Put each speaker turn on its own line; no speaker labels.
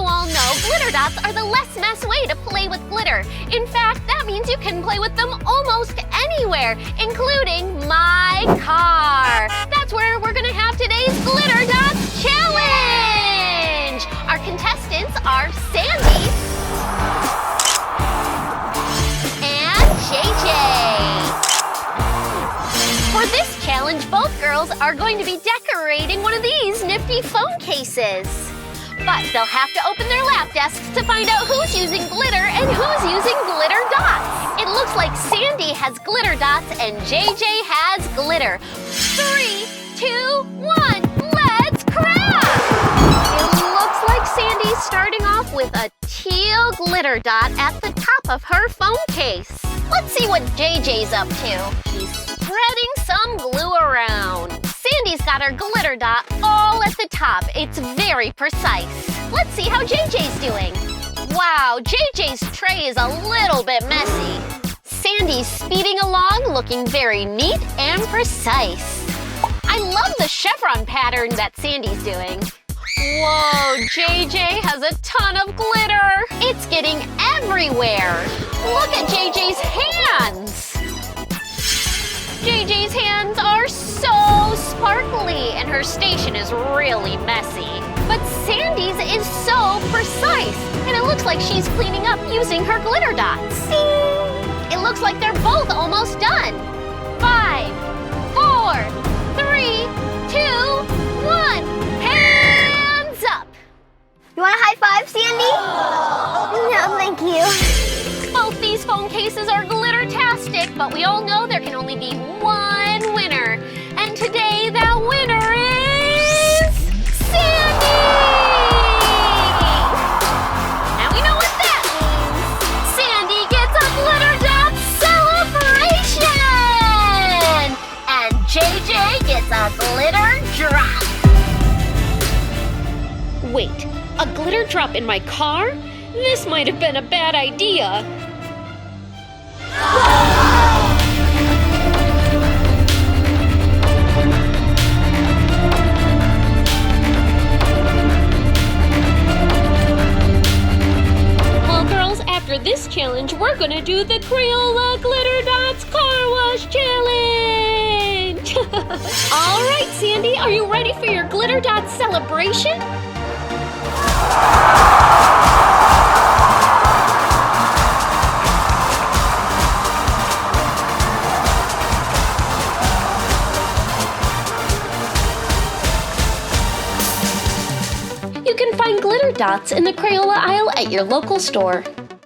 you all know, glitter dots are the less mess way to play with glitter. In fact, that means you can play with them almost anywhere, including my car. That's where we're gonna have today's Glitter Dots Challenge! Our contestants are Sandy and JJ. For this challenge, both girls are going to be decorating one of these nifty phone cases. But they'll have to open their lap desks to find out who's using glitter and who's using glitter dots. It looks like Sandy has glitter dots and JJ has glitter. 3, 2, 1, let's craft! It looks like Sandy's starting off with a teal glitter dot at the top of her phone case. Let's see what JJ's up to. He's spreading some glue around. Sandy's got her glitter dot all at the top. It's very precise. Let's see how JJ's doing. Wow, JJ's tray is a little bit messy. Sandy's speeding along, looking very neat and precise. I love the chevron pattern that Sandy's doing. Whoa, JJ has a ton of glitter. It's getting everywhere. Look at JJ's hands. JJ's hands are so sparkly and her station is really messy. But Sandy's is so precise and it looks like she's cleaning up using her glitter dots. It looks like they're both almost done. 5, 4, 3, 2, 1. Hands up!
You want a high five, Sandy? No, thank you.
Both these phone cases are glitter-tastic, but we all know there can only be one winner. And today, that winner is Sandy! Now we know what that means. Sandy gets a glitter dot celebration! And JJ gets a glitter drop. Wait, a glitter drop in my car? This might have been a bad idea. Well, girls, after this challenge, we're gonna do the Crayola Glitter Dots Car Wash Challenge! All right, Sandy, are you ready for your Glitter Dots celebration? You can find glitter dots in the Crayola aisle at your local store.